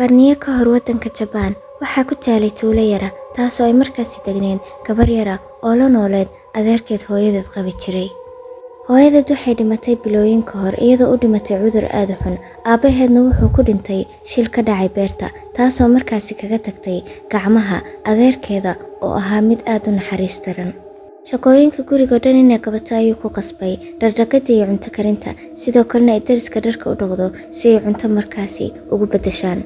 qarniyo ka hor waddanka Japan waxaa ku taalay tuulo yara taasoo ay markaasi degneen gabar yara oo la nooleed adeerkeed hooyadeed qabi jiray. Hooyadeed waxay dhimatay bilooyin ka hor iyadoo u dhimatay cudur aad u xun. Aabaheedna wuxuu ku dhintay shil ka dhacay beerta taasoo markaasi kaga tagtay gacmaha adeerkeeda oo ahaa mid aad u naxariis daran. Shaqooyinka guriga dhan inay qabato ayuu ku qasbay, dhaqidda iyo cunto karinta, sidoo kalena ay deriska dharka u dhaqdo si ay cunto markaasi ugu beddeshaan.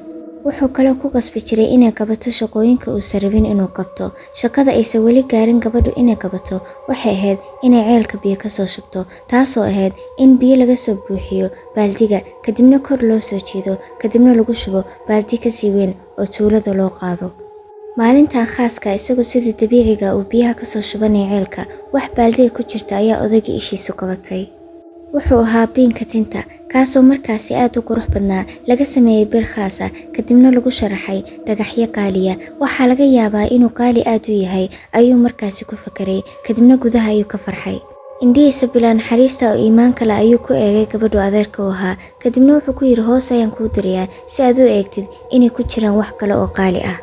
Wuxuu kale ku qasbi jiray inay qabato shaqooyinka uusan rabin inuu qabto. Shaqada aysan weli gaarin gabadhu inay qabato waxay ahayd inay ceelka biyo ka soo shubto, taasoo ahayd in biyo laga soo buuxiyo baaldiga kadibna kor loo soo jiido kadibna lagu shubo baaldi ka sii weyn oo tuulada loo qaado. Maalintan khaaska isagoo sidii dabiiciga uu biyaha ka soo shubanay ceelka, wax baaldiga ku jirta ayaa odayga ishiisu qabatay. Wuxuu ahaa biinka tinta kaasoo markaasi aad u qurux badnaa, laga sameeyay bir khaas ah kadibna lagu sharaxay dhagaxyo qaaliya. Waxaa laga yaabaa inuu qaali aad u yahay ayuu markaasi ku fakiray kadibna gudaha ayuu ka farxay. Indhihiisa bilaa naxariista oo iimaan kale ayuu ku eegay gabadhu adeerka u ahaa kadibna wuxuu ku yiri hoos ayaan kuu dirayaa si aad u eegtid inay ku jiraan wax kale oo qaali ah.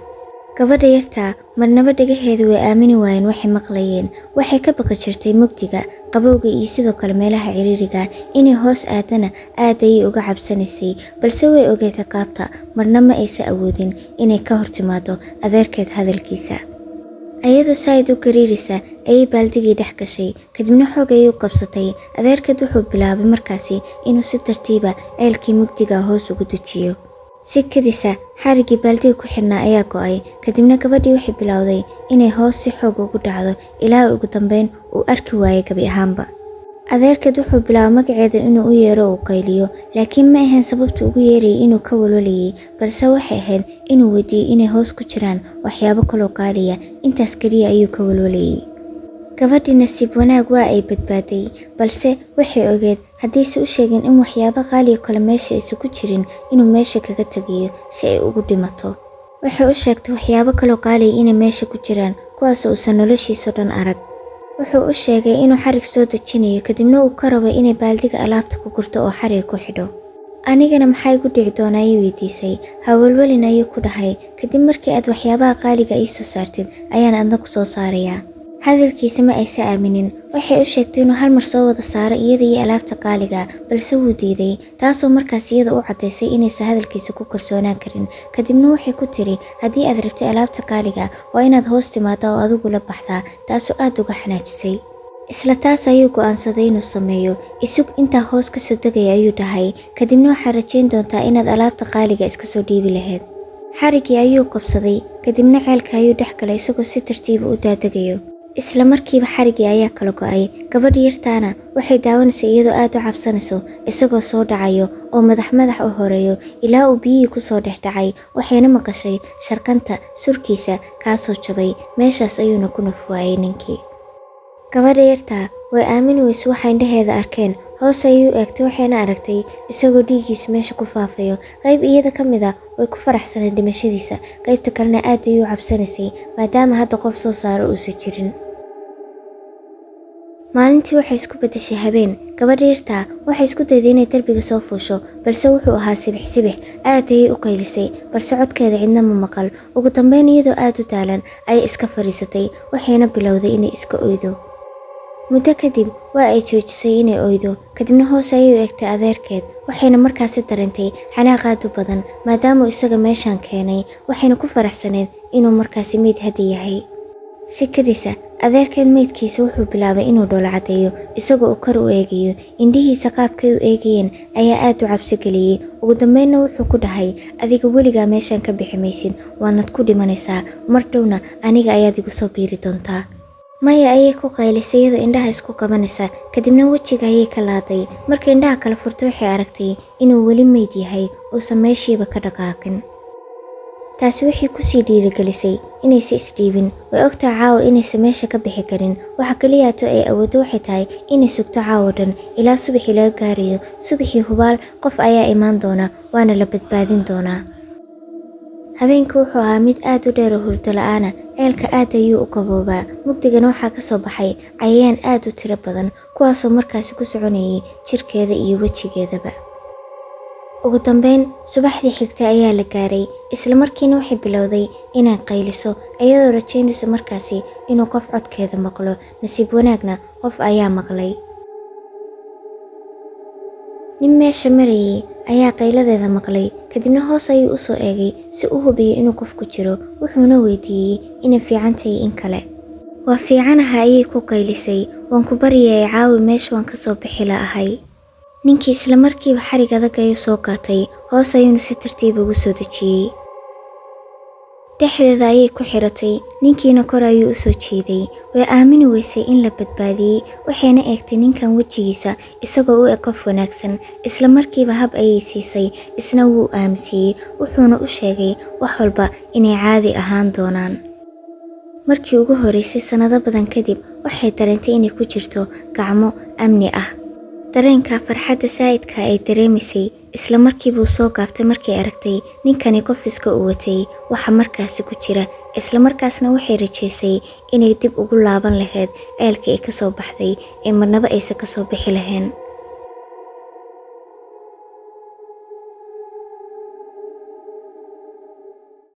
Gabadha yarta marnaba dhagaheedu way aamini waayeen waxay maqlayeen. Waxay ka baqi jirtay mugdiga, qabowga iyo sidoo kale meelaha ciriiriga. Inay hoos aadana aad ayay uga cabsanaysay, balse way ogeyd ciqaabta. Marna ma aysan awoodin inay ka hortimaado adeerkeed hadalkiisa. Ayadoo saaid u gariiraysa ayay baaldigii dhex gashay kadibna xoog ayay u qabsatay. Adeerkeed wuxuu bilaabay markaasi inuu si tartiiba ceelkii mugdiga hoos ugu dejiyo. Si kadisa xarigii baaldiga ku xirnaa ayaa go'ay kadibna gabadhii waxay bilowday inay hoos si xoog ugu dhacdo ilaa ugu dambeyn uu arki waayay gabi ahaanba. Adeerkeed wuxuu bilaabay magaceeda inuu u yeero oo qayliyo, laakiin ma ahayn sababtu ugu yeerayay inuu ka walwalayay, balse waxay ahayd inuu weydiiyay inay hoos ku jiraan waxyaabo kale oo qaaliya. Intaas kaliya ayuu ka walwalayay. Gabadhii nasiib wanaag waa ay badbaaday, balse waxay ogeed haddiise u sheegin in waxyaabo qaali kale meesha aysan ku jirin inuu meesha kaga tagayo si ay ugu dhimato. Waxay u sheegtay waxyaabo kale oo qaali inay meesha ku jiraan kuwaas oo uusan noloshiisa dhan arag. Wuxuu u sheegay inuu xarig soo dejinayo kadibna uu ka rabo inay baaldiga alaabta ku gurto oo xarig ku xidho. Anigana maxay ku dhici doonaa ayay weydiisay. Hawlwalin ayuu ku dhahay, kadib markii aad waxyaabaha qaaliga ii soo saartid ayaan adna ku soo saarayaa. Hadalkiisa ma aysan aaminin. Waxay u sheegtay inuu hal mar soo wada saaro iyada iyo alaabta qaaliga, balse wuu diiday, taasoo markaas iyada u cadaysay inaysan hadalkiisa ku kalsoonaan karin. Kadibna waxay ku tiri haddii aad rabtay alaabta qaaliga waa inaad hoos timaadaa oo adigu la baxdaa, taasoo aad uga xanaajisay. Isla taas ayuu go'aansaday inuu sameeyo. Isug intaa hoos ka soo degaya ayuu dhahay, kadibna waxaad rajayn doontaa inaad alaabta qaaliga iska soo dhiibi lahayd. Xarigii ayuu qabsaday kadibna ceelka ayuu dhex galay isagoo si tartiib u daadagayo. Isla markiiba xarigii ayaa kala go'ay. Gabadh yartaana waxay daawanaysay iyadoo aad u cabsanayso isagoo soo dhacayo oo madax u horeeyo ilaa uu biyihii ku soo dhex dhacay. Waxayna maqashay sharkanta surkiisa kaasoo jabay. Meeshaas ayuuna ku nafwaayay ninkii. Gabadha yarta way aamini weysay waxa indhaheeda arkeen. Hoos ayay u eegtay waxayna aragtay isagoo dhiiggiisa meesha ku faafayo. Qayb iyada ka mid ah way ku faraxsaneen dhimashadiisa, qaybta kalena aad ayay u cabsanaysay maadaama hadda qof soo saaro uusan jirin. Maalintii waxay isku beddeshay habeen. Gabadha yarta waxay isku dayday inay darbiga soo fuusho, balse wuxuu ahaa sibix. Aad ayay u qaylisay, balse codkeeda cidna ma maqal. Ugu dambeyn iyadoo aad u daalan ayay iska fariisatay, waxayna bilowday inay iska oydo. Muddo kadib waa ay joojisay inay oydo, kadibna hoos ayay u eegtay adeerkeed. Waxayna markaasi dareentay xanaaq aad u badan maadaama isaga meeshan keenay. Waxayna ku faraxsaneed inuu markaasi meyd hadda yahay. Si kadisa adeerkeed meydkiisa wuxuu bilaabay inuu dhoola cadeeyo isagoo kor u eegayo. Indhihiisa qaabkay u eegayeen ayaa aad u cabsi geliyay. Ugu dambeynna wuxuu ku dhahay adiga weligaa meeshan ka bixi maysid, waanad ku dhimanaysaa. Mar dhowna aniga ayaad igu soo biiri doontaa. Maya ayay ku qaylisay iyadoo indhaha isku qabanaysa, kadibna wejiga ayay ka laaday. Markay indhaha kala furtay waxay aragtay inuu weli meyd yahay uusan meeshiiba ka dhaqaaqin. Taasi waxay ku sii dhiirigelisay inaysan isdhiibin. Way ogtahay caawa inaysan meesha ka bixi karin. Waxa kaliya ay awooddo waxay tahay inay sugto caawa dhan ilaa subaxii laga gaarayo. Subaxii hubaal qof ayaa imaan doona waana la badbaadin doonaa. Habeenku wuxuu ahaa mid aad u dheer oo hurdo la'aan ah. Ceelka aad ayuu u qaboobaa. Mugdigana waxaa ka soo baxay cayayaan aad u tiro badan kuwaasoo markaasi ku soconayay jirkeeda iyo wejigeedaba. ugu dambeyn subaxdii xigtay ayaa la gaaray, isla markiina waxay bilowday inay qayliso iyadoo rajaynayso markaasi inuu qof codkeeda maqlo. nasiib wanaagna qof ayaa maqlay. nin meesha marayay ayaa qayladeeda maqlay, kadibna hoos ayuu u soo eegay si uu hubiyay inuu qof ku jiro. wuxuuna weydiiyey inay fiican tahay in kale. waa fiicanaha ayay ku qaylisay, waan ku baryayay caawi, meesha waan ka soo bixi la'ahay. ninkii isla markiiba xarig adag ayuu soo qaatay, hoos ayuuna si tartiib ugu soo dejiyey. dhexdeeda ayay ku xiratay, ninkiina kor ayuu u soo jiiday. way aamini weysay in la badbaadiyey, waxayna eegtay ninkan wejigiisa isagoo u eg qof wanaagsan. isla markiiba hab ayay siisay, isna wuu aaminsiiyey, wuxuuna u sheegay wax walba inay caadi ahaan doonaan. markii ugu horeysay sanado badan kadib, waxay dareentay inay ku jirto gacmo amni ah. dareenka farxadda saa'idka ay dareemaysay isla markiiba soo gaabtay markay aragtay ninkani qofiska u watay waxa markaasi ku jira. isla markaasna waxay rajaysay inay dib ugu laaban lahayd ceelkii ay ka soo baxday ee marnaba aysan ka soo bixi lahayn.